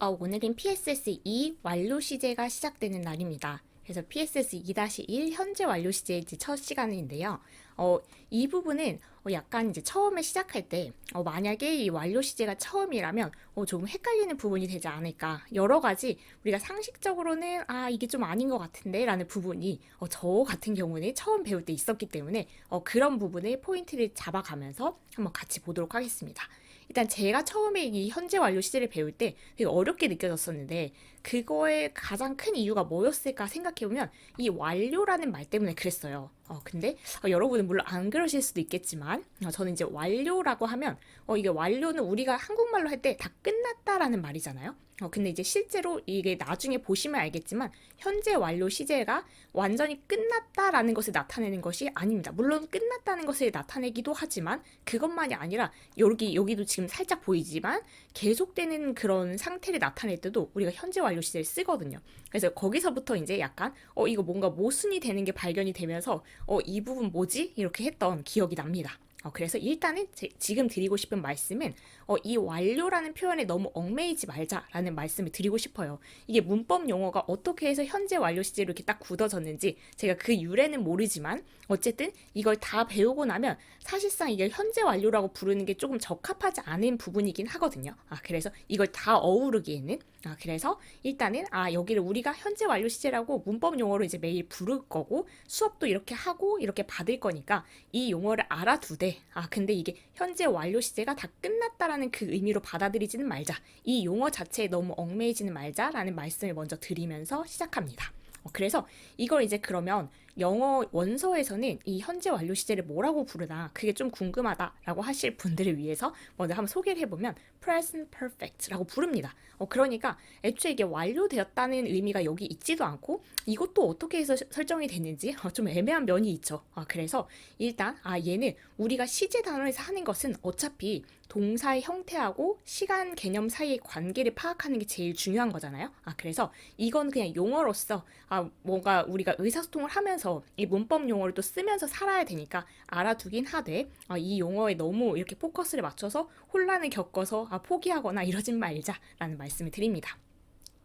오늘은 PSS2 완료 시제가 시작되는 날입니다. 그래서 PSS 2-1 현재 완료 시제 이제 첫 시간인데요. 이 부분은 약간 이제 처음에 시작할 때 만약에 이 완료 시제가 처음이라면 조금 헷갈리는 부분이 되지 않을까. 여러 가지 우리가 상식적으로는 이게 좀 아닌 것 같은데 라는 부분이 저 같은 경우는 처음 배울 때 있었기 때문에 그런 부분에 포인트를 잡아가면서 한번 같이 보도록 하겠습니다. 일단 제가 처음에 이 현재 완료 시제를 배울 때 되게 어렵게 느껴졌었는데 그거의 가장 큰 이유가 뭐였을까 생각해보면 이 완료라는 말 때문에 그랬어요. 근데 여러분은 물론 안 그러실 수도 있겠지만 저는 이제 완료라고 하면 이게 완료는 우리가 한국말로 할 때 다 끝났다라는 말이잖아요. 근데 이제 실제로 이게 나중에 보시면 알겠지만 현재 완료 시제가 완전히 끝났다라는 것을 나타내는 것이 아닙니다. 물론 끝났다는 것을 나타내기도 하지만 그것만이 아니라 여기도 지금 살짝 보이지만 계속되는 그런 상태를 나타낼 때도 우리가 현재 완료 시제를 쓰거든요. 그래서 거기서부터 이제 약간 이거 뭔가 모순이 되는 게 발견이 되면서 이 부분 뭐지? 이렇게 했던 기억이 납니다. 그래서 일단은 지금 드리고 싶은 말씀은 이 완료라는 표현에 너무 얽매이지 말자라는 말씀을 드리고 싶어요. 이게 문법 용어가 어떻게 해서 현재 완료 시제로 이렇게 딱 굳어졌는지 제가 그 유래는 모르지만 어쨌든 이걸 다 배우고 나면 사실상 이걸 현재 완료라고 부르는 게 조금 적합하지 않은 부분이긴 하거든요. 그래서 이걸 다 어우르기에는 그래서 일단은 여기를 우리가 현재 완료 시제라고 문법 용어로 이제 매일 부를 거고 수업도 이렇게 하고 이렇게 받을 거니까 이 용어를 알아두되 근데 이게 현재 완료 시제가 다 끝났다라는 그 의미로 받아들이지는 말자. 이 용어 자체에 너무 얽매이지는 말자라는 말씀을 먼저 드리면서 시작합니다. 그래서 이걸 이제 그러면 영어 원서에서는 이 현재 완료 시제를 뭐라고 부르나 그게 좀 궁금하다라고 하실 분들을 위해서 먼저 한번 소개를 해보면 present perfect라고 부릅니다. 그러니까 애초에 이게 완료되었다는 의미가 여기 있지도 않고 이것도 어떻게 해서 설정이 됐는지 좀 애매한 면이 있죠. 그래서 일단 얘는 우리가 시제 단원에서 하는 것은 어차피 동사의 형태하고 시간 개념 사이의 관계를 파악하는 게 제일 중요한 거잖아요. 그래서 이건 그냥 용어로서 뭔가 우리가 의사소통을 하면서 이 문법 용어를 또 쓰면서 살아야 되니까 알아두긴 하되 이 용어에 너무 이렇게 포커스를 맞춰서 혼란을 겪어서 포기하거나 이러진 말자라는 말씀을 드립니다.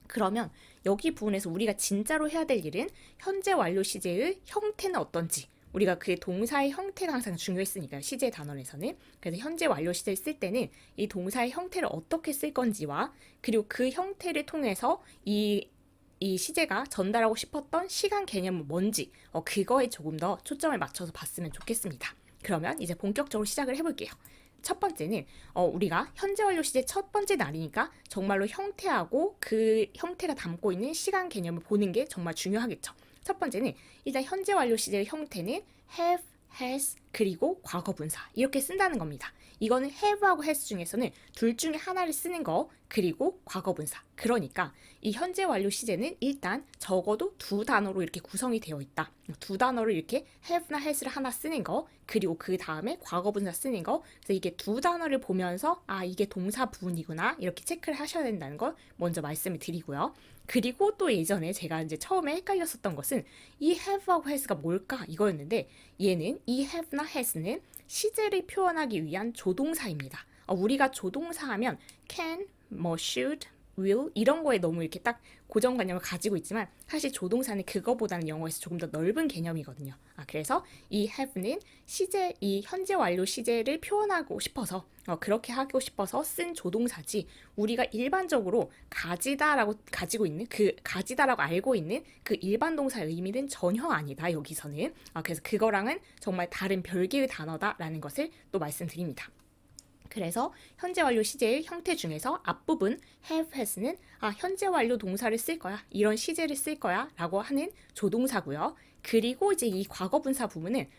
그러면 여기 부분에서 우리가 진짜로 해야 될 일은 현재 완료 시제의 형태는 어떤지 우리가 그 동사의 형태가 항상 중요했으니까요. 시제 단원에서는. 그래서 현재 완료 시제를 쓸 때는 이 동사의 형태를 어떻게 쓸 건지와 그리고 그 형태를 통해서 이 시제가 전달하고 싶었던 시간 개념은 뭔지 그거에 조금 더 초점을 맞춰서 봤으면 좋겠습니다. 그러면 이제 본격적으로 시작을 해볼게요. 첫 번째는 우리가 현재 완료 시제 첫 번째 날이니까 정말로 형태하고 그 형태가 담고 있는 시간 개념을 보는 게 정말 중요하겠죠. 첫 번째는 일단 현재 완료 시제의 형태는 have, has, 그리고 과거분사 이렇게 쓴다는 겁니다. 이거는 have하고 has 중에서는 둘 중에 하나를 쓰는 거 그리고 과거분사. 그러니까 이 현재 완료 시제는 일단 적어도 두 단어로 이렇게 구성이 되어 있다. 두 단어를 이렇게 have나 has를 하나 쓰는 거 그리고 그 다음에 과거분사 쓰는 거. 그래서 이게 두 단어를 보면서 이게 동사 부분이구나 이렇게 체크를 하셔야 된다는 걸 먼저 말씀을 드리고요. 그리고 또 예전에 제가 이제 처음에 헷갈렸었던 것은 이 have하고 has가 뭘까 이거였는데 얘는 이 have나 has는 시제를 표현하기 위한 조동사입니다. 우리가 조동사 하면 can, should, will 이런 거에 너무 이렇게 딱 고정관념을 가지고 있지만 사실 조동사는 그거보다는 영어에서 조금 더 넓은 개념이거든요. 그래서 이 have는 이 현재 완료 시제를 표현하고 싶어서 그렇게 하고 싶어서 쓴 조동사지 우리가 일반적으로 가지다라고 알고 있는 그 일반 동사의 의미는 전혀 아니다 여기서는. 그래서 그거랑은 정말 다른 별개의 단어다라는 것을 또 말씀드립니다. 그래서 현재 완료 시제의 형태 중에서 앞부분 have, has는 현재 완료 동사를 쓸 거야. 이런 시제를 쓸 거야. 라고 하는 조동사고요. 그리고 이제 이 과거분사 부분은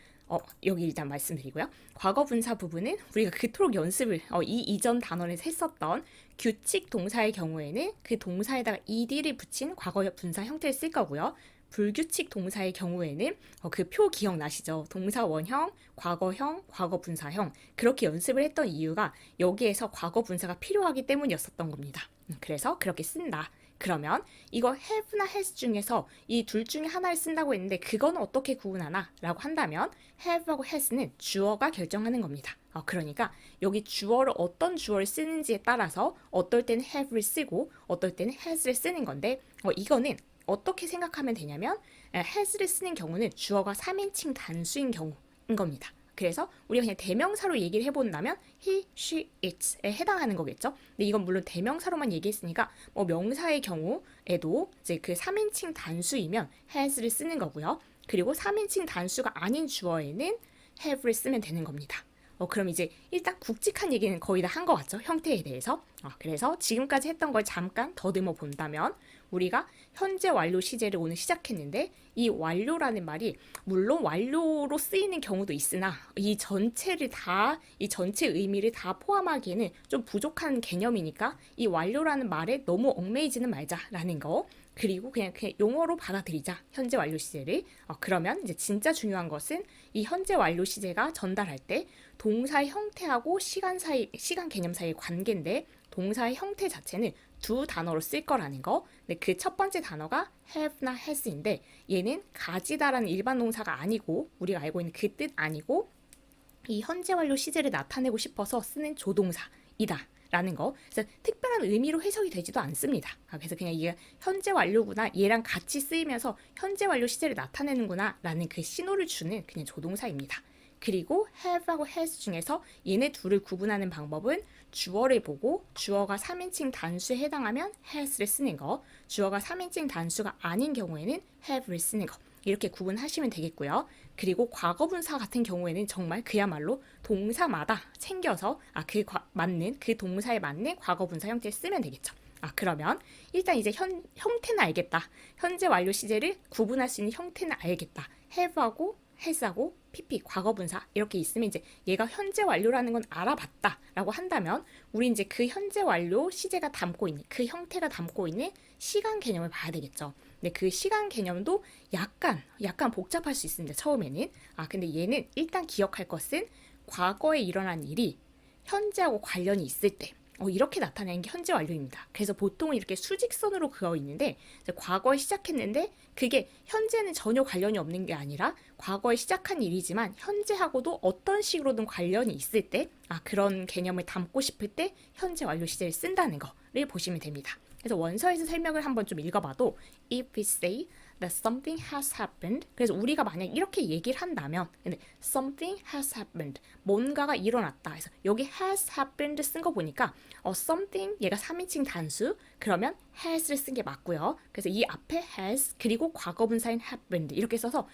여기 일단 말씀드리고요. 과거분사 부분은 우리가 그토록 연습을 이 이전 단원에서 했었던 규칙 동사의 경우에는 그 동사에다가 ed를 붙인 과거분사 형태를 쓸 거고요. 불규칙 동사의 경우에는 그 표 기억나시죠? 동사 원형, 과거형, 과거분사형 그렇게 연습을 했던 이유가 여기에서 과거분사가 필요하기 때문이었었던 겁니다. 그래서 그렇게 쓴다. 그러면 이거 have나 has 중에서 이 둘 중에 하나를 쓴다고 했는데 그거는 어떻게 구분하나? 라고 한다면 have하고 has는 주어가 결정하는 겁니다. 그러니까 여기 주어를 어떤 주어를 쓰는지에 따라서 어떨 때는 have를 쓰고 어떨 때는 has를 쓰는 건데 이거는 어떻게 생각하면 되냐면 has를 쓰는 경우는 주어가 3인칭 단수인 경우인 겁니다. 그래서 우리가 그냥 대명사로 얘기를 해본다면 he, she, it에 해당하는 거겠죠. 근데 이건 물론 대명사로만 얘기했으니까 명사의 경우에도 이제 그 3인칭 단수이면 has를 쓰는 거고요. 그리고 3인칭 단수가 아닌 주어에는 have를 쓰면 되는 겁니다. 그럼 이제 일단 굵직한 얘기는 거의 다 한 것 같죠? 형태에 대해서. 그래서 지금까지 했던 걸 잠깐 더듬어 본다면 우리가 현재 완료 시제를 오늘 시작했는데 이 완료라는 말이 물론 완료로 쓰이는 경우도 있으나 이 전체 의미를 다 포함하기에는 좀 부족한 개념이니까 이 완료라는 말에 너무 얽매이지는 말자라는 거. 그리고 그냥 용어로 받아들이자 현재 완료 시제를. 그러면 이제 진짜 중요한 것은 이 현재 완료 시제가 전달할 때 동사의 형태하고 시간 개념 사이의 관계인데 동사의 형태 자체는 두 단어로 쓸 거라는 거. 근데 그 첫 번째 단어가 have나 has인데 얘는 가지다라는 일반 동사가 아니고 우리가 알고 있는 그 뜻 아니고 이 현재 완료 시제를 나타내고 싶어서 쓰는 조동사이다. 라는 거. 그래서 특별한 의미로 해석이 되지도 않습니다. 그래서 그냥 이게 현재 완료구나, 얘랑 같이 쓰이면서 현재 완료 시제를 나타내는구나 라는 그 신호를 주는 그냥 조동사입니다. 그리고 have하고 has 중에서 얘네 둘을 구분하는 방법은 주어를 보고 주어가 3인칭 단수에 해당하면 has를 쓰는 거, 주어가 3인칭 단수가 아닌 경우에는 have를 쓰는 거. 이렇게 구분하시면 되겠고요. 그리고 과거분사 같은 경우에는 정말 그야말로 동사마다 챙겨서 그 동사에 맞는 과거분사 형태를 쓰면 되겠죠. 그러면 일단 이제 형태는 알겠다. 현재 완료 시제를 구분할 수 있는 형태는 알겠다. have하고 has하고 pp 과거분사 이렇게 있으면 이제 얘가 현재 완료라는 건 알아봤다라고 한다면 우리 이제 그 현재 완료 시제가 담고 있는 그 형태가 담고 있는 시간 개념을 봐야 되겠죠. 근데 그 시간 개념도 약간 복잡할 수 있습니다. 처음에는. 근데 얘는 일단 기억할 것은 과거에 일어난 일이 현재하고 관련이 있을 때 이렇게 나타내는 게 현재 완료입니다. 그래서 보통은 이렇게 수직선으로 그어 있는데 과거에 시작했는데 그게 현재는 전혀 관련이 없는 게 아니라 과거에 시작한 일이지만 현재하고도 어떤 식으로든 관련이 있을 때 그런 개념을 담고 싶을 때 현재 완료 시제를 쓴다는 거를 보시면 됩니다. 그래서 원서에서 설명을 한번 좀 읽어봐도 if we say that something has happened 그래서 우리가 만약 이렇게 얘기를 한다면 something has happened 뭔가가 일어났다 그래서 여기 has happened 쓴 거 보니까 something 얘가 3인칭 단수 그러면 has를 쓴 게 맞고요. 그래서 이 앞에 has 그리고 과거분사인 happened 이렇게 써서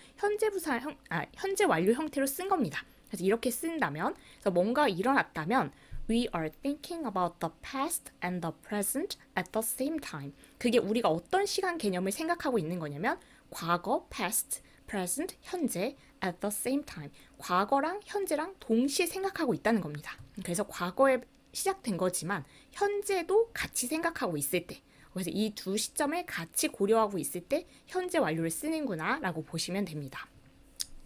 현재 완료 형태로 쓴 겁니다. 그래서 이렇게 쓴다면 그래서 뭔가 일어났다면 We are thinking about the past and the present at the same time. 그게 우리가 어떤 시간 개념을 생각하고 있는 거냐면 과거, past, present, 현재 at the same time. 과거랑 현재랑 동시에 생각하고 있다는 겁니다. 그래서 과거에 시작된 거지만 현재도 같이 생각하고 있을 때 그래서 이 두 시점을 같이 고려하고 있을 때 현재 완료를 쓰는구나 라고 보시면 됩니다.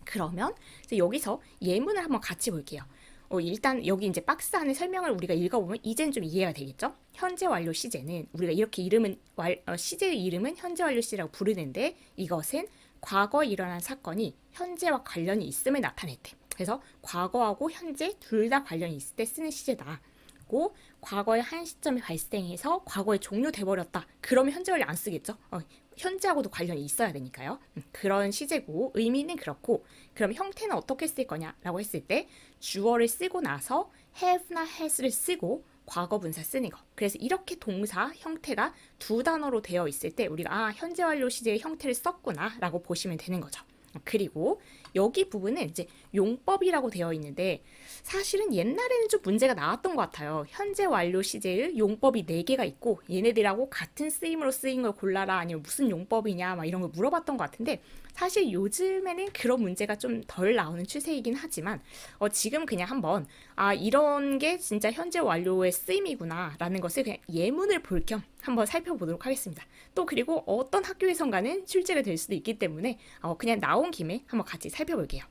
그러면 여기서 예문을 한번 같이 볼게요. 일단 여기 이제 박스 안에 설명을 우리가 읽어보면 이제는 좀 이해가 되겠죠? 현재 완료 시제는 우리가 이렇게 시제의 이름은 현재 완료 시제라고 부르는데 이것은 과거에 일어난 사건이 현재와 관련이 있음을 나타낼 때 그래서 과거하고 현재 둘 다 관련이 있을 때 쓰는 시제다. 고 과거의 한 시점이 발생해서 과거에 종료돼 버렸다. 그러면 현재 완료 안 쓰겠죠? 현재하고도 관련이 있어야 되니까요. 그런 시제고 의미는 그렇고 그럼 형태는 어떻게 쓸 거냐라고 했을 때 주어를 쓰고 나서 have나 has를 쓰고 과거분사 쓰는 거. 그래서 이렇게 동사 형태가 두 단어로 되어 있을 때 우리가 현재 완료 시제의 형태를 썼구나 라고 보시면 되는 거죠. 그리고 여기 부분은 이제 용법이라고 되어 있는데 사실은 옛날에는 좀 문제가 나왔던 것 같아요. 현재 완료 시제의 용법이 4개가 있고 얘네들하고 같은 쓰임으로 쓰인 걸 골라라 아니면 무슨 용법이냐 막 이런 걸 물어봤던 것 같은데 사실 요즘에는 그런 문제가 좀 덜 나오는 추세이긴 하지만 지금 그냥 한번 이런 게 진짜 현재 완료의 쓰임이구나 라는 것을 그냥 예문을 볼 겸 한번 살펴보도록 하겠습니다. 또 그리고 어떤 학교에선가는 출제가 될 수도 있기 때문에 그냥 나온 김에 한번 같이 살펴볼게요.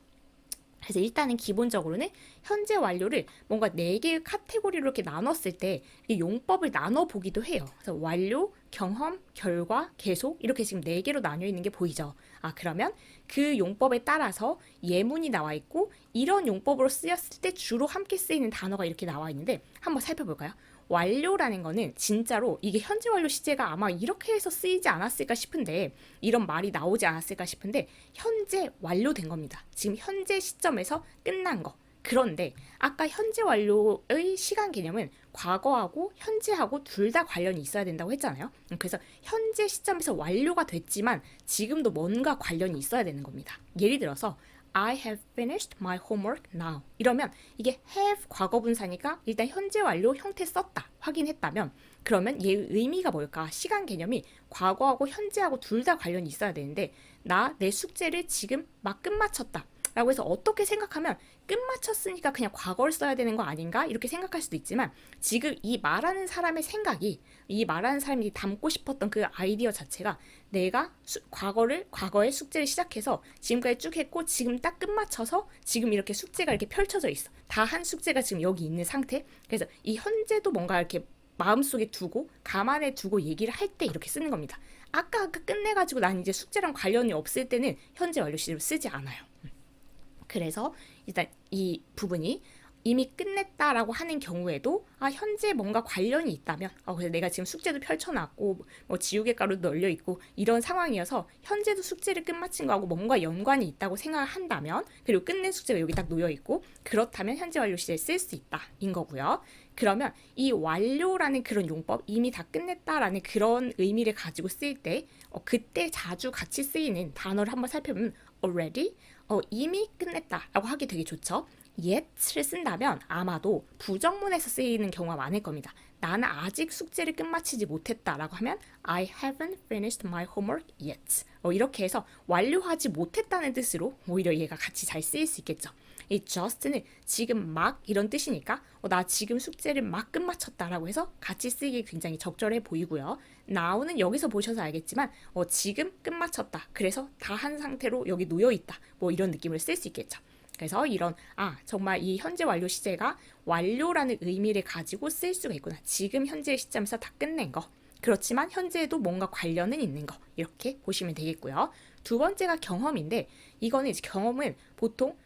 그래서 일단은 기본적으로는 현재 완료를 뭔가 4개의 카테고리로 이렇게 나눴을 때 이 용법을 나눠 보기도 해요. 그래서 완료, 경험, 결과, 계속 이렇게 지금 4개로 나뉘어 있는 게 보이죠. 그러면 그 용법에 따라서 예문이 나와 있고 이런 용법으로 쓰였을 때 주로 함께 쓰이는 단어가 이렇게 나와 있는데 한번 살펴볼까요? 완료라는 거는 진짜로 이게 현재 완료 시제가 아마 이렇게 해서 쓰이지 않았을까 싶은데 이런 말이 나오지 않았을까 싶은데 현재 완료된 겁니다. 지금 현재 시점에서 끝난 거. 그런데 아까 현재 완료의 시간 개념은 과거하고 현재하고 둘 다 관련이 있어야 된다고 했잖아요. 그래서 현재 시점에서 완료가 됐지만 지금도 뭔가 관련이 있어야 되는 겁니다. 예를 들어서 I have finished my homework now. 이러면 이게 have 과거분사니까 일단 현재 완료 형태 썼다. 확인했다면 그러면 얘의 의미가 뭘까? 시간 개념이 과거하고 현재하고 둘 다 관련이 있어야 되는데 나 내 숙제를 지금 막 끝마쳤다. 라고 해서 어떻게 생각하면 끝마쳤으니까 그냥 과거를 써야 되는 거 아닌가? 이렇게 생각할 수도 있지만 지금 이 말하는 사람의 생각이 이 말하는 사람이 담고 싶었던 그 아이디어 자체가 내가 과거에 숙제를 시작해서 지금까지 쭉 했고 지금 딱 끝마쳐서 지금 이렇게 숙제가 이렇게 펼쳐져 있어. 다 한 숙제가 지금 여기 있는 상태. 그래서 이 현재도 뭔가 이렇게 마음속에 두고 감안해 두고 얘기를 할 때 이렇게 쓰는 겁니다. 아까 끝내가지고 난 이제 숙제랑 관련이 없을 때는 현재 완료 시제로 쓰지 않아요. 그래서 일단 이 부분이 이미 끝냈다라고 하는 경우에도 현재 뭔가 관련이 있다면 그래서 내가 지금 숙제도 펼쳐놨고 뭐 지우개 가루도 널려있고 이런 상황이어서 현재도 숙제를 끝마친 거하고 뭔가 연관이 있다고 생각을 한다면 그리고 끝낸 숙제가 여기 딱 놓여있고 그렇다면 현재 완료 시제에 쓸 수 있다 인 거고요. 그러면 이 완료라는 그런 용법 이미 다 끝냈다라는 그런 의미를 가지고 쓰일 때 그때 자주 같이 쓰이는 단어를 한번 살펴보면 already 이미 끝냈다라고 하기 되게 좋죠. yet를 쓴다면 아마도 부정문에서 쓰이는 경우가 많을 겁니다. 나는 아직 숙제를 끝마치지 못했다라고 하면 I haven't finished my homework yet. 이렇게 해서 완료하지 못했다는 뜻으로 오히려 얘가 같이 잘 쓰일 수 있겠죠. 이 just는 지금 막 이런 뜻이니까 나 지금 숙제를 막 끝마쳤다라고 해서 같이 쓰기 굉장히 적절해 보이고요. now는 여기서 보셔서 알겠지만 지금 끝마쳤다. 그래서 다 한 상태로 여기 놓여있다. 뭐 이런 느낌을 쓸 수 있겠죠. 그래서 이런 정말 이 현재 완료 시제가 완료라는 의미를 가지고 쓸 수가 있구나. 지금 현재 시점에서 다 끝낸 거. 그렇지만 현재에도 뭔가 관련은 있는 거. 이렇게 보시면 되겠고요. 두 번째가 경험인데 이거는 이제 경험은 보통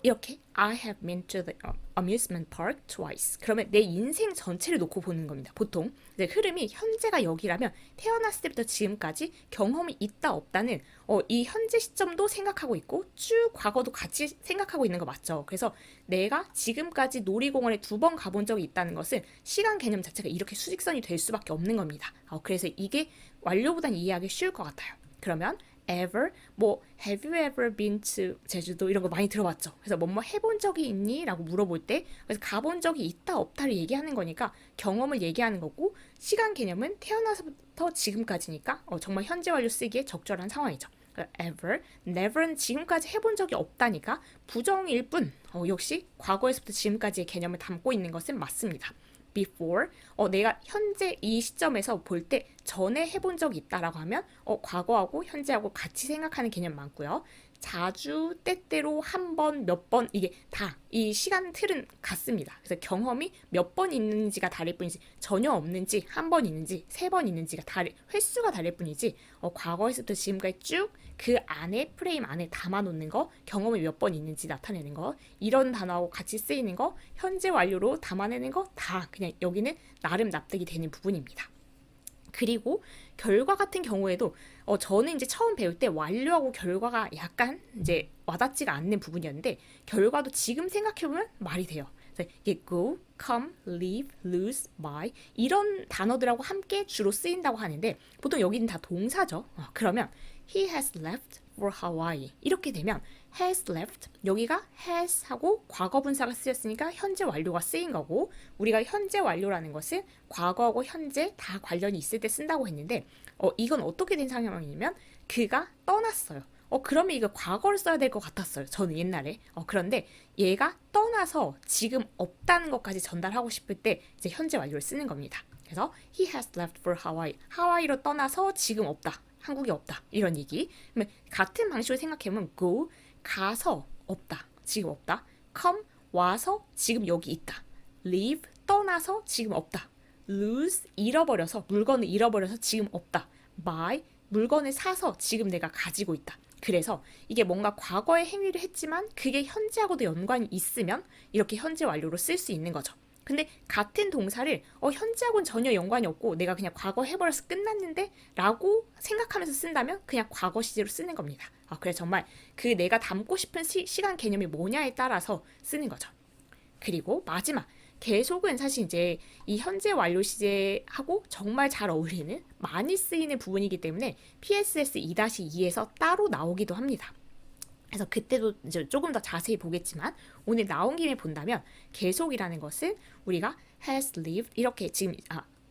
이렇게 I have been to the amusement park twice. 그러면 내 인생 전체를 놓고 보는 겁니다. 보통 이제 흐름이 현재가 여기라면 태어났을 때부터 지금까지 경험이 있다 없다는 이 현재 시점도 생각하고 있고 쭉 과거도 같이 생각하고 있는 거 맞죠? 그래서 내가 지금까지 놀이공원에 2번 가본 적이 있다는 것은 시간 개념 자체가 이렇게 수직선이 될 수밖에 없는 겁니다. 그래서 이게 완료보단 이해하기 쉬울 것 같아요. 그러면 ever, 뭐 have you ever been to 제주도 이런 거 많이 들어봤죠. 그래서 뭐뭐 해본 적이 있니? 라고 물어볼 때 그래서 가본 적이 있다 없다를 얘기하는 거니까 경험을 얘기하는 거고 시간 개념은 태어나서부터 지금까지니까 정말 현재 완료 쓰기에 적절한 상황이죠. ever, never는 지금까지 해본 적이 없다니까 부정일 뿐 역시 과거에서부터 지금까지의 개념을 담고 있는 것은 맞습니다. before, 내가 현재 이 시점에서 볼 때 전에 해본 적이 있다라고 하면 과거하고 현재하고 같이 생각하는 개념 많고요. 자주, 때때로, 한 번, 몇 번 이게 다 이 시간 틀은 같습니다. 그래서 경험이 몇 번 있는지가 다를 뿐이지 전혀 없는지 한 번 있는지 3번 있는지가 횟수가 다를 뿐이지 과거에서부터 지금까지 쭉 그 안에 프레임 안에 담아놓는 거 경험이 몇 번 있는지 나타내는 거 이런 단어하고 같이 쓰이는 거 현재 완료로 담아내는 거 다 그냥 여기는 나름 납득이 되는 부분입니다. 그리고 결과 같은 경우에도 저는 이제 처음 배울 때 완료하고 결과가 약간 이제 와닿지가 않는 부분이었는데 결과도 지금 생각해보면 말이 돼요. 이게 go, come, leave, lose, buy 이런 단어들하고 함께 주로 쓰인다고 하는데 보통 여기는 다 동사죠. 그러면 he has left for Hawaii 이렇게 되면 has left 여기가 has 하고 과거분사가 쓰였으니까 현재 완료가 쓰인 거고 우리가 현재 완료라는 것은 과거하고 현재 다 관련이 있을 때 쓴다고 했는데 이건 어떻게 된 상황이냐면 그가 떠났어요. 그러면 이거 과거를 써야 될 것 같았어요. 저는 옛날에. 그런데 얘가 떠나서 지금 없다는 것까지 전달하고 싶을 때 이제 현재 완료를 쓰는 겁니다. 그래서 he has left for Hawaii. 하와이로 떠나서 지금 없다. 한국에 없다. 이런 얘기. 같은 방식으로 생각해보면 go, 가서 없다. 지금 없다. come, 와서 지금 여기 있다. leave, 떠나서 지금 없다. lose, 잃어버려서, 물건을 잃어버려서 지금 없다. buy, 물건을 사서 지금 내가 가지고 있다. 그래서 이게 뭔가 과거의 행위를 했지만 그게 현재하고도 연관이 있으면 이렇게 현재 완료로 쓸 수 있는 거죠. 근데 같은 동사를 현재하고는 전혀 연관이 없고 내가 그냥 과거 해버려서 끝났는데 라고 생각하면서 쓴다면 그냥 과거 시제로 쓰는 겁니다. 그래서 정말 그 내가 담고 싶은 시간 개념이 뭐냐에 따라서 쓰는 거죠. 그리고 마지막 계속은 사실 이제 이 현재 완료 시제하고 정말 잘 어울리는 많이 쓰이는 부분이기 때문에 PSS 2-2에서 따로 나오기도 합니다. 그래서 그때도 이제 조금 더 자세히 보겠지만 오늘 나온 김에 본다면 계속이라는 것은 우리가 has lived 이렇게 지금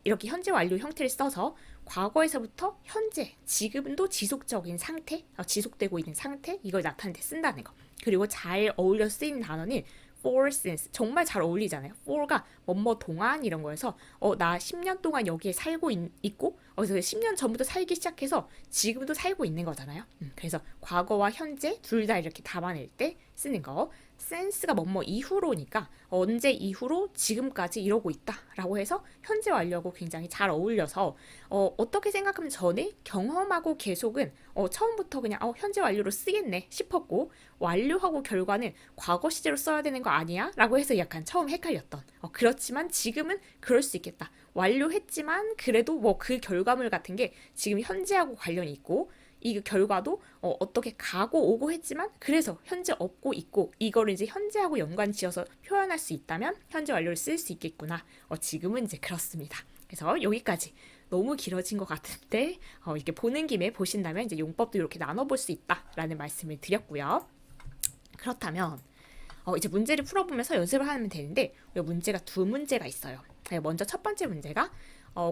이렇게 현재 완료 형태를 써서 과거에서부터 현재 지금도 지속적인 상태, 지속되고 있는 상태 이걸 나타낼 때 쓴다는 거. 그리고 잘 어울려 쓰이는 단어는 for since 정말 잘 어울리잖아요. for가 뭐뭐 동안 이런 거여서 나 10년 동안 여기에 살고 있고 그래서 10년 전부터 살기 시작해서 지금도 살고 있는 거잖아요. 그래서 과거와 현재 둘 다 이렇게 담아낼 때 쓰는 거. since가 뭐뭐 이후로니까 언제 이후로 지금까지 이러고 있다라고 해서 현재 완료하고 굉장히 잘 어울려서 어떻게 생각하면 전에 경험하고 계속은 처음부터 그냥 현재 완료로 쓰겠네 싶었고 완료하고 결과는 과거 시제로 써야 되는 거 아니야? 라고 해서 약간 처음 헷갈렸던 그렇지만 지금은 그럴 수 있겠다. 완료했지만 그래도 뭐 그 결과물 같은 게 지금 현재하고 관련이 있고 이 결과도 어떻게 가고 오고 했지만 그래서 현재 없고 있고 이거를 이제 현재하고 연관 지어서 표현할 수 있다면 현재 완료를 쓸 수 있겠구나. 지금은 이제 그렇습니다. 그래서 여기까지 너무 길어진 것 같은데 이렇게 보는 김에 보신다면 이제 용법도 이렇게 나눠볼 수 있다라는 말씀을 드렸고요. 그렇다면 이제 문제를 풀어보면서 연습을 하면 되는데 문제가 두 문제가 있어요. 먼저 첫 번째 문제가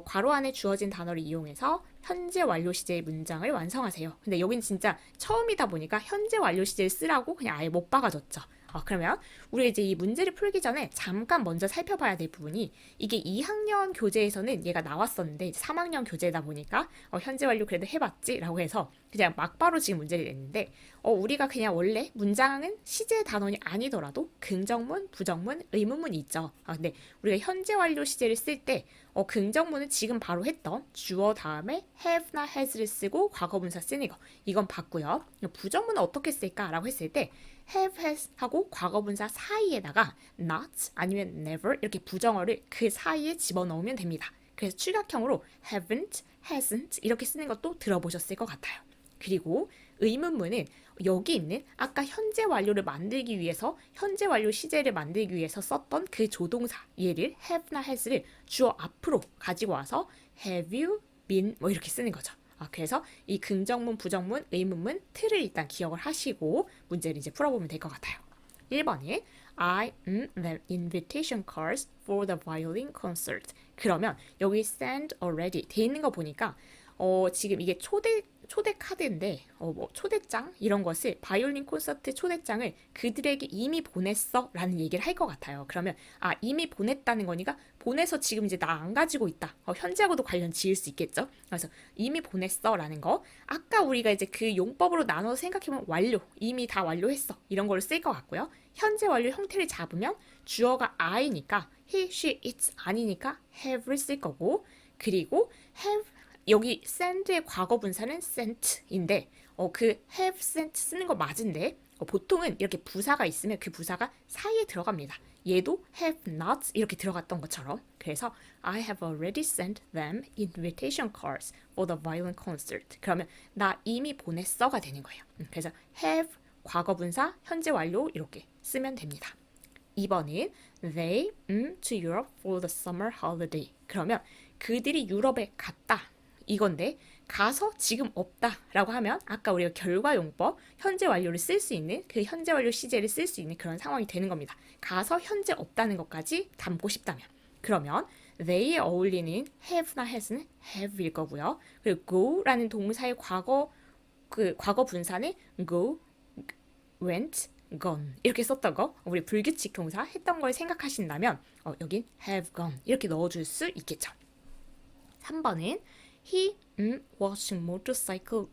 괄호 안에 주어진 단어를 이용해서 현재 완료 시제의 문장을 완성하세요. 근데 여긴 진짜 처음이다 보니까 현재 완료 시제를 쓰라고 그냥 아예 못 박아줬죠. 그러면 우리 이제 이 문제를 풀기 전에 잠깐 먼저 살펴봐야 될 부분이 이게 2학년 교재에서는 얘가 나왔었는데 3학년 교재다 보니까 현재 완료 그래도 해봤지라고 해서 그냥 막바로 지금 문제를 냈는데 우리가 그냥 원래 문장은 시제 단원이 아니더라도 긍정문, 부정문, 의문문이 있죠. 근데 우리가 현재 완료 시제를 쓸 때 긍정문은 지금 바로 했던 주어 다음에 have나 has를 쓰고 과거분사 쓰는 거 이건 봤고요. 부정문은 어떻게 쓸까라고 했을 때 have, has 하고 과거분사 사이에다가 not 아니면 never 이렇게 부정어를 그 사이에 집어넣으면 됩니다. 그래서 출각형으로 haven't, hasn't 이렇게 쓰는 것도 들어보셨을 것 같아요. 그리고 의문문은 여기 있는 아까 현재 완료를 만들기 위해서 현재 완료 시제를 만들기 위해서 썼던 그 조동사 얘를 have나 has를 주어 앞으로 가지고 와서 have you been 뭐 이렇게 쓰는 거죠. 그래서 이 긍정문, 부정문, 의문문 틀을 일단 기억을 하시고 문제를 이제 풀어보면 될 것 같아요. 1번이 I am the invitation cards for the violin concert. 그러면 여기 send already 돼 있는 거 보니까 지금 이게 초대 카드인데 뭐 초대장 이런 것을 바이올린 콘서트 초대장을 그들에게 이미 보냈어 라는 얘기를 할 것 같아요. 그러면 이미 보냈다는 거니까 보내서 지금 이제 나 안 가지고 있다. 현재하고도 관련 지을 수 있겠죠. 그래서 이미 보냈어 라는 거 아까 우리가 이제 그 용법으로 나눠서 생각해보면 완료 이미 다 완료했어 이런 걸 쓸 것 같고요. 현재 완료 형태를 잡으면 주어가 I니까 he, she, it 아니니까 have를 쓸 거고 그리고 have 여기 send의 과거 분사는 sent인데 그 have sent 쓰는 거 맞은데 보통은 이렇게 부사가 있으면 그 부사가 사이에 들어갑니다. 얘도 have not 이렇게 들어갔던 것처럼 그래서 I have already sent them invitation cards for the violin concert. 그러면 나 이미 보냈어가 되는 거예요. 그래서 have 과거 분사 현재 완료 이렇게 쓰면 됩니다. 2번은 they to Europe for the summer holiday. 그러면 그들이 유럽에 갔다. 이건데 가서 지금 없다라고 하면 아까 우리가 결과용법 현재 완료를 쓸 수 있는 그 현재 완료 시제를 쓸 수 있는 그런 상황이 되는 겁니다. 가서 현재 없다는 것까지 담고 싶다면 그러면 they에 어울리는 have나 has는 have일 거고요. 그리고 go라는 동사의 과거 분사는 go, went, gone 이렇게 썼던 거 우리 불규칙 동사 했던 걸 생각하신다면 여긴 have gone 이렇게 넣어줄 수 있겠죠. 3번은 He watching motorcycle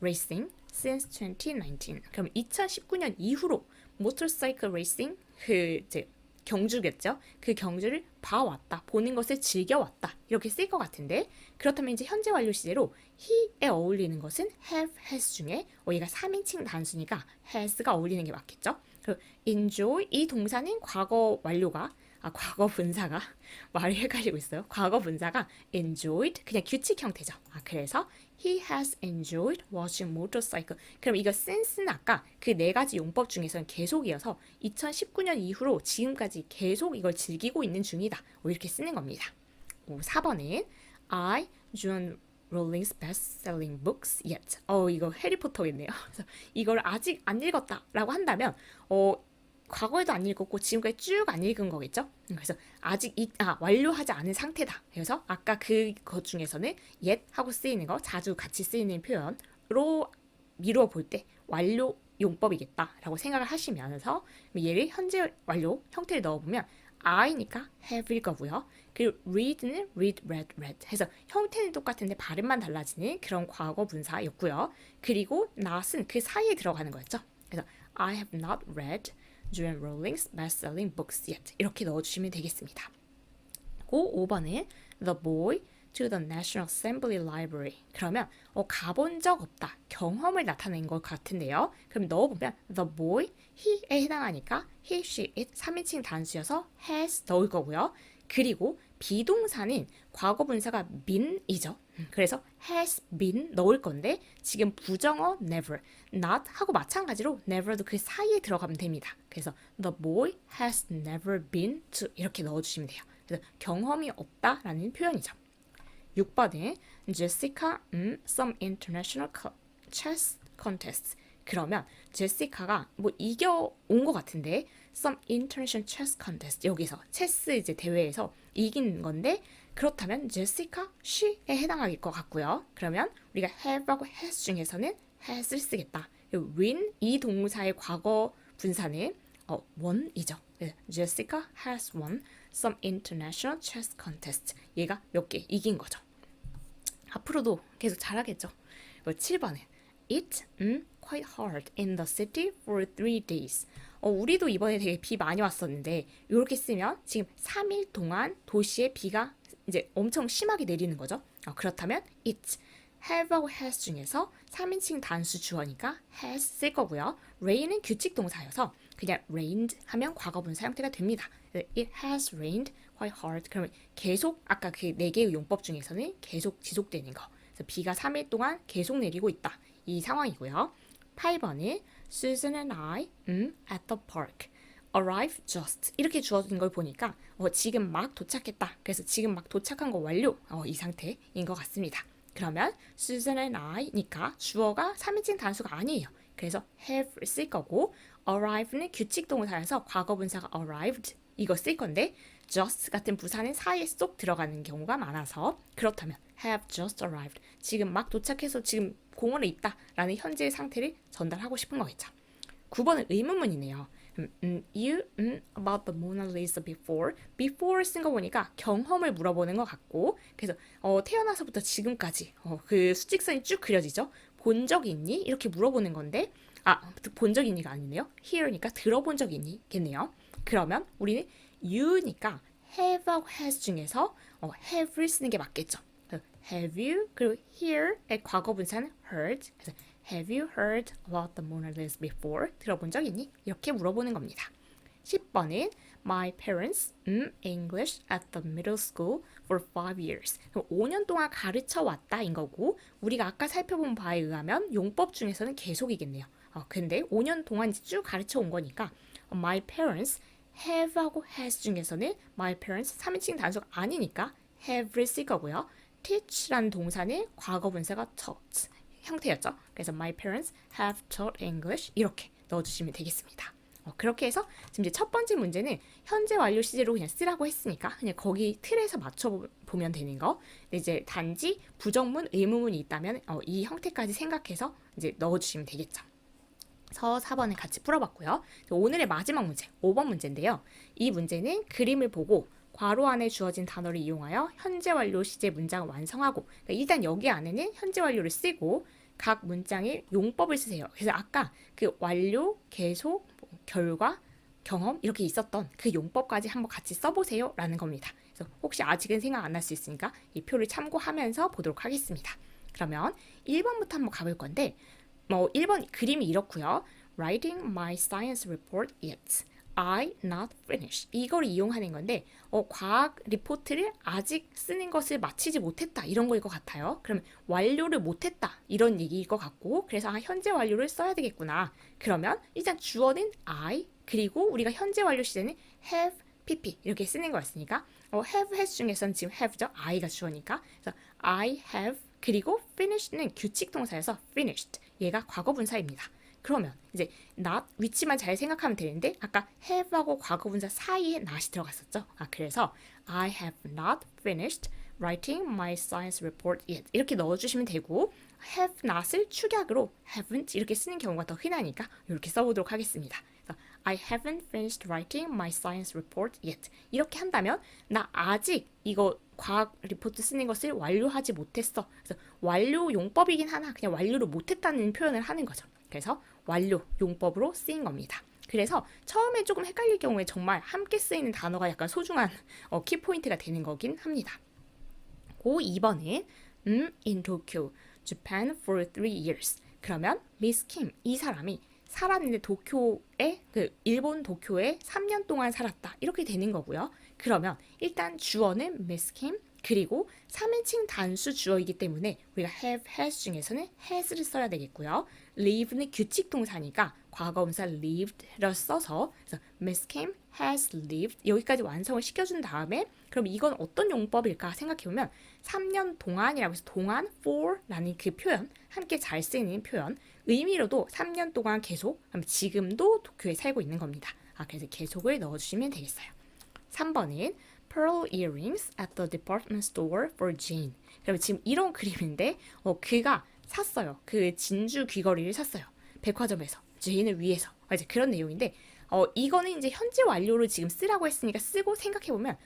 racing since 2019. 그럼 2019년 이후로 motorcycle racing 그 이제 경주겠죠. 그 경주를 봐왔다, 보는 것을 즐겨왔다 이렇게 쓸 것 같은데 그렇다면 이제 현재 완료 시제로 he에 어울리는 것은 have, has 중에 얘가 3인칭 단수니까 has가 어울리는 게 맞겠죠. 그리고 enjoy 이 동사는 과거 완료가 과거 분사가 말이 헷갈리고 있어요. 과거 분사가 enjoyed 그냥 규칙 형태죠. 그래서 he has enjoyed watching motorcycle. 그럼 이거 since는 아까 그 네 가지 용법 중에서는 계속이어서 2019년 이후로 지금까지 계속 이걸 즐기고 있는 중이다. 이렇게 쓰는 겁니다. 4번은 I, Joan Rowling's best-selling books yet. 이거 해리포터겠네요. 그래서 이걸 아직 안 읽었다라고 한다면 과거에도 안 읽었고 지금까지 쭉 안 읽은 거겠죠? 그래서 아직 완료하지 않은 상태다. 그래서 아까 그것 중에서는 yet 하고 쓰이는 거 자주 같이 쓰이는 표현으로 미루어 볼 때 완료 용법이겠다라고 생각을 하시면서 얘를 현재 완료 형태를 넣어보면 I니까 have일 거고요. 그리고 read는 read, read, read 해서 형태는 똑같은데 발음만 달라지는 그런 과거 분사였고요. 그리고 not은 그 사이에 들어가는 거였죠. 그래서 I have not read Joan Rowling's best-selling books yet. 이렇게 넣어주시면 되겠습니다. 5번은 The boy to the National Assembly Library. 그러면 가본 적 없다. 경험을 나타낸 것 같은데요. 그럼 넣어보면 The boy, he에 해당하니까 he, she, it 3인칭 단수여서 has 넣을 거고요. 그리고 비동사는 과거 분사가 been이죠. 그래서 has been 넣을 건데 지금 부정어 never, not 하고 마찬가지로 never도 그 사이에 들어가면 됩니다. 그래서 the boy has never been to 이렇게 넣어주시면 돼요. 그래서 경험이 없다라는 표현이죠. 6번은 Jessica some international chess contest. 그러면 제시카가 이겨온 것 같은데 some international chess contest 여기서 체스 이제 대회에서 이긴 건데 그렇다면 제시카 she에 해당할 것 같고요. 그러면 우리가 have하고 has 중에서는 has를 쓰겠다. win 이 동사의 과거 분사는 won이죠. Jessica has won some international chess contest. 얘가 몇 개 이긴 거죠. 앞으로도 계속 잘하겠죠. 7번은 It quite hard in the city for 3 days. 우리도 이번에 되게 비 많이 왔었는데 이렇게 쓰면 지금 3일 동안 도시에 비가 이제 엄청 심하게 내리는 거죠. 그렇다면 it have하고 has 중에서 3인칭 단수 주어니까 has 쓸 거고요. rain은 규칙 동사여서 그냥 rained 하면 과거분사 형태가 됩니다. It has rained quite hard. 그러면 계속 아까 그 4개의 용법 중에서는 계속 지속되는 거. 그래서 비가 3일 동안 계속 내리고 있다. 이 상황이고요. 8번은 Susan and I at the park. arrive just 이렇게 주어진 걸 보니까 지금 막 도착했다. 그래서 지금 막 도착한 거 완료. 이 상태인 것 같습니다. 그러면 Susan and I니까 주어가 3인칭 단수가 아니에요. 그래서 have 쓸 거고 arrive는 규칙 동사여서 과거 분사가 arrived 이거 쓸 건데 just 같은 부사는 사이에 쏙 들어가는 경우가 많아서 그렇다면 have just arrived 지금 막 도착해서 지금 공원에 있다라는 현재의 상태를 전달하고 싶은 거겠죠. 9번은 의문문이네요. You about the Mona Lisa before 쓴 거 보니까 경험을 물어보는 것 같고 그래서 태어나서부터 지금까지 그 수직선이 쭉 그려지죠. 본 적이 있니? 이렇게 물어보는 건데 본 적이 있니가 아니네요. hear니까 들어본 적이 있니겠네요. 그러면 우리는 you니까 have하고 has 중에서 have를 쓰는 게 맞겠죠. have you 그리고 hear의 과거 분사는 heard 그래서 Have you heard about the Mona Lisa before? 들어본 적 있니? 이렇게 물어보는 겁니다. 10번은 My parents English at the middle school for 5 years. 그럼 5년 동안 가르쳐 왔다인 거고 우리가 아까 살펴본 바에 의하면 용법 중에서는 계속이겠네요. 근데 5년 동안 쭉 가르쳐 온 거니까 My parents have하고 has 중에서는 My parents 3인칭 단수가 아니니까 have를 쓸 거고요. teach라는 동사는 과거 분사가 taught. 형태였죠. 그래서 my parents have taught English 이렇게 넣어주시면 되겠습니다. 그렇게 해서 지금 이제 첫 번째 문제는 현재 완료 시제로 그냥 쓰라고 했으니까 그냥 거기 틀에서 맞춰보면 되는 거. 근데 이제 단지 부정문, 의문문이 있다면 이 형태까지 생각해서 이제 넣어주시면 되겠죠. 그래서 4번을 같이 풀어봤고요. 오늘의 마지막 문제, 5번 문제인데요. 이 문제는 그림을 보고 괄호 안에 주어진 단어를 이용하여 현재 완료 시제 문장을 완성하고 그러니까 일단 여기 안에는 현재 완료를 쓰고 각 문장의 용법을 쓰세요. 그래서 아까 그 완료, 계속, 결과, 경험 이렇게 있었던 그 용법까지 한번 같이 써보세요 라는 겁니다. 그래서 혹시 아직은 생각 안 날 수 있으니까 이 표를 참고하면서 보도록 하겠습니다. 그러면 1번부터 한번 가볼 건데 1번 그림이 이렇고요. Writing my science report yet. I not finished. 이걸 이용하는 건데 과학 리포트를 아직 쓰는 것을 마치지 못했다 이런 거일 것 같아요. 그러면 완료를 못했다 이런 얘기일 것 같고 그래서 현재 완료를 써야 되겠구나. 그러면 일단 주어는 I 그리고 우리가 현재 완료 시제는 have, pp 이렇게 쓰는 거였으니까 have, has 중에서는 지금 have죠. I가 주어니까 그래서 I have 그리고 finish는 규칙 동사여서 finished 얘가 과거 분사입니다. 그러면 이제 not 위치만 잘 생각하면 되는데 아까 have하고 과거 분사 사이에 not이 들어갔었죠. 그래서 I have not finished writing my science report yet 이렇게 넣어주시면 되고 have not을 축약으로 haven't 이렇게 쓰는 경우가 더 흔하니까 이렇게 써보도록 하겠습니다. 그래서 I haven't finished writing my science report yet 이렇게 한다면 나 아직 이거 과학 리포트 쓰는 것을 완료하지 못했어. 그래서 완료 용법이긴 하나 그냥 완료를 못했다는 표현을 하는 거죠. 그래서 완료 용법으로 쓰인 겁니다. 그래서 처음에 조금 헷갈릴 경우에 정말 함께 쓰이는 단어가 약간 소중한 키포인트가 되는 거긴 합니다. 고 2번은 in Tokyo, Japan for 3 years. 그러면 Miss Kim 이 사람이 살았는데 도쿄에 일본 도쿄에 3년 동안 살았다 이렇게 되는 거고요. 그러면 일단 주어는 Miss Kim 그리고 3인칭 단수 주어이기 때문에 우리가 have, has 중에서는 has를 써야 되겠고요. live는 규칙 동사니까 과거분사 lived를 써서 그래서 Miss Kim has lived 여기까지 완성을 시켜준 다음에 그럼 이건 어떤 용법일까 생각해보면 3년 동안이라고 해서 동안 for라는 그 표현 함께 잘 쓰이는 표현 의미로도 3년 동안 계속 지금도 도쿄에 살고 있는 겁니다. 그래서 계속을 넣어주시면 되겠어요. 3번은 pearl earrings at the department store for Jane. 그럼 지금 이런 그림인데 그가 샀어요. 그 진주 귀걸이를 샀어요. 백화점에서 제인을 위해서. 이제 그런 내용인데 이거는 이제 현재 완료를 지금 쓰라고 했으니까 쓰고 생각해보면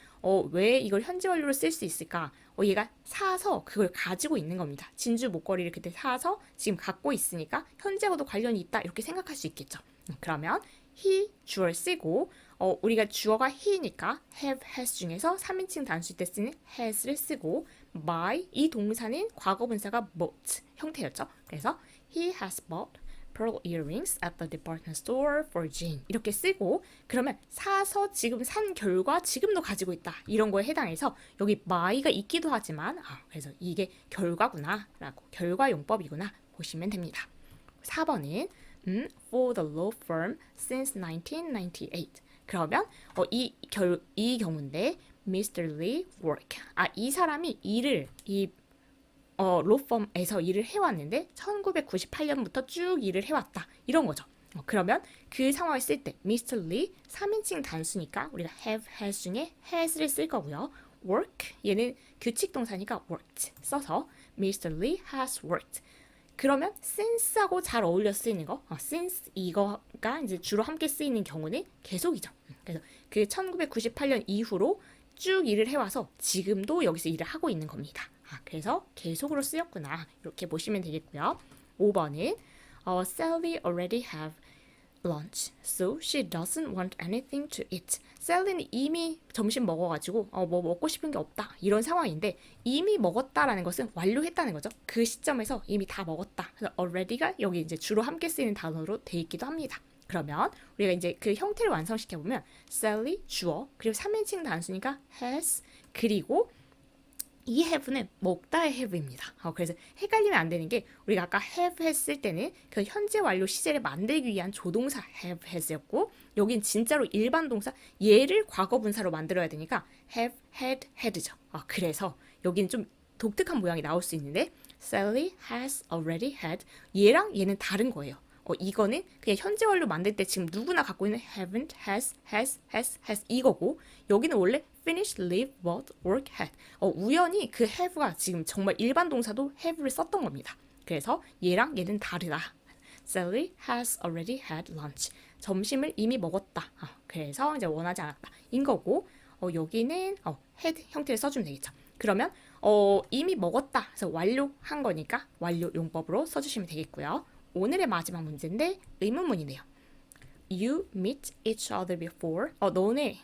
왜 이걸 현재 완료로 쓸 수 있을까? 얘가 사서 그걸 가지고 있는 겁니다. 진주 목걸이를 그때 사서 지금 갖고 있으니까 현재와도 관련이 있다 이렇게 생각할 수 있겠죠. 그러면 he 주어를 쓰고 우리가 주어가 he니까 have, has 중에서 3인칭 단수일 때 쓰는 has를 쓰고 buy 이 동사는 과거 분사가 bought 형태였죠. 그래서 he has bought pearl earrings at the department store for Jane 이렇게 쓰고 그러면 사서 지금 산 결과 지금도 가지고 있다 이런 거에 해당해서 여기 buy가 있기도 하지만 그래서 이게 결과구나 라고 결과 용법이구나 보시면 됩니다. 4번은 for the law firm since 1998 그러면 이 경우인데 Mr. Lee work 이 사람이 일을 로펌에서 일을 해왔는데 1998년부터 쭉 일을 해왔다 이런 거죠. 그러면 그 상황을 쓸 때 Mr. Lee 3인칭 단수니까 우리가 have, has 중에 has를 쓸 거고요. work 얘는 규칙 동사니까 worked 써서 Mr. Lee has worked 그러면 since하고 잘 어울려 쓰이는 거 since 이거가 이제 주로 함께 쓰이는 경우는 계속이죠. 그래서 그 1998년 이후로 쭉 일을 해와서 지금도 여기서 일을 하고 있는 겁니다. 그래서 계속으로 쓰였구나 이렇게 보시면 되겠고요. 5번은 Sally already have lunch, so she doesn't want anything to eat. 셀리는 이미 점심 먹어가지고 뭐 먹고 싶은 게 없다 이런 상황인데 이미 먹었다라는 것은 완료했다는 거죠. 그 시점에서 이미 다 먹었다. 그래서 already가 여기 이제 주로 함께 쓰이는 단어로 돼 있기도 합니다. 그러면 우리가 이제 그 형태를 완성시켜 보면 Sally 주어 그리고 3인칭 단수니까 has 그리고 이 have는 먹다의 have입니다. 그래서 헷갈리면 안 되는 게 우리가 아까 have 했을 때는 그 현재 완료 시제를 만들기 위한 조동사 have has였고 여긴 진짜로 일반 동사 얘를 과거 분사로 만들어야 되니까 have had had죠. 그래서 여기는 좀 독특한 모양이 나올 수 있는데 Sally has already had 얘랑 얘는 다른 거예요. 이거는 그냥 현재 완료 만들 때 지금 누구나 갖고 있는 haven't, has 이거고 여기는 원래 finish, live, bought, work, had 우연히 그 have가 지금 정말 일반 동사도 have를 썼던 겁니다. 그래서 얘랑 얘는 다르다. Sally has already had lunch. 점심을 이미 먹었다. 그래서 이제 원하지 않았다. 인 거고 여기는 had 형태를 써주면 되겠죠. 그러면 이미 먹었다. 그래서 완료한 거니까 완료 용법으로 써주시면 되겠고요. 오늘의 마지막 문제인데 의문문이네요. you meet each other before? 너네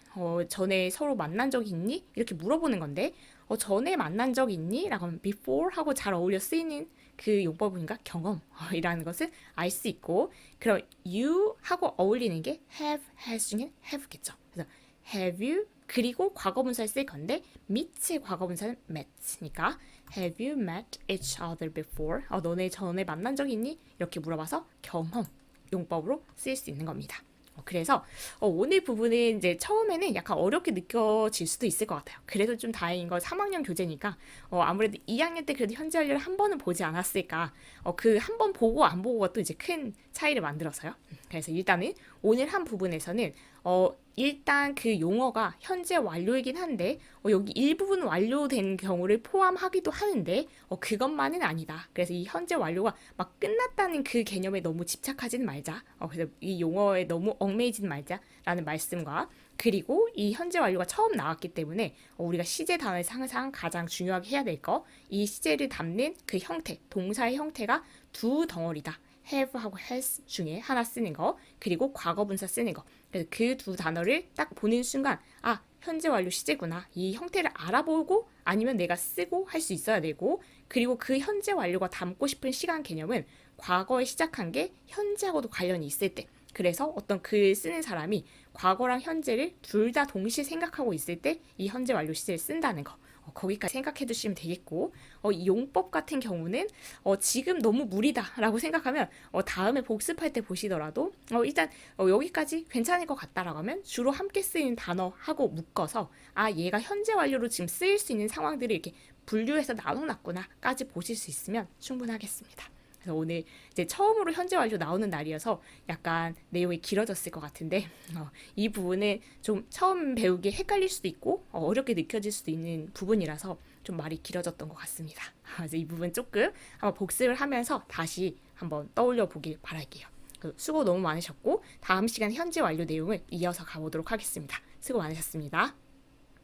전에 서로 만난 적 있니? 이렇게 물어보는 건데 전에 만난 적 있니? 라고 하면 before 하고 잘 어울려 쓰이는 그 용법인가? 경험이라는 것을 알 수 있고 그럼 you 하고 어울리는 게 have, has 중에 have겠죠. 그래서 have you 그리고 과거분사를 쓸 건데 meet의 과거분사는 met니까 have you met each other before? 너네 전에 만난 적 있니? 이렇게 물어봐서 경험 용법으로 쓰일 수 있는 겁니다. 그래서 오늘 부분은 이제 처음에는 약간 어렵게 느껴질 수도 있을 것 같아요. 그래도 좀 다행인 건 3학년 교재니까 아무래도 2학년 때 그래도 현재 완료를 한 번은 보지 않았을까. 그 한 번 보고 안 보고가 또 이제 큰 차이를 만들어서요. 그래서 일단은 오늘 한 부분에서는 일단 그 용어가 현재 완료이긴 한데 여기 일부분 완료된 경우를 포함하기도 하는데 그것만은 아니다. 그래서 이 현재 완료가 막 끝났다는 그 개념에 너무 집착하지는 말자. 그래서 이 용어에 너무 얽매이지는 말자라는 말씀과 그리고 이 현재 완료가 처음 나왔기 때문에 우리가 시제 단어에서 항상 가장 중요하게 해야 될 거 이 시제를 담는 그 형태, 동사의 형태가 두 덩어리다. have하고 has 중에 하나 쓰는 거 그리고 과거분사 쓰는 거 그래서 그 두 단어를 딱 보는 순간 현재 완료 시제구나 이 형태를 알아보고 아니면 내가 쓰고 할 수 있어야 되고 그리고 그 현재 완료가 담고 싶은 시간 개념은 과거에 시작한 게 현재하고도 관련이 있을 때 그래서 어떤 글 쓰는 사람이 과거랑 현재를 둘 다 동시에 생각하고 있을 때 이 현재 완료 시제를 쓴다는 거 거기까지 생각해 두시면 되겠고 이 용법 같은 경우는 지금 너무 무리다라고 생각하면 다음에 복습할 때 보시더라도 일단 여기까지 괜찮을 것 같다라고 하면 주로 함께 쓰이는 단어하고 묶어서 얘가 현재 완료로 지금 쓰일 수 있는 상황들을 이렇게 분류해서 나눠놨구나까지 보실 수 있으면 충분하겠습니다. 그래서 오늘 이제 처음으로 현재 완료 나오는 날이어서 약간 내용이 길어졌을 것 같은데 이 부분은 좀 처음 배우기에 헷갈릴 수도 있고 어렵게 느껴질 수도 있는 부분이라서 좀 말이 길어졌던 것 같습니다. 그래서 이 부분 조금 한번 복습을 하면서 다시 한번 떠올려 보길 바랄게요. 수고 너무 많으셨고 다음 시간 현재 완료 내용을 이어서 가보도록 하겠습니다. 수고 많으셨습니다.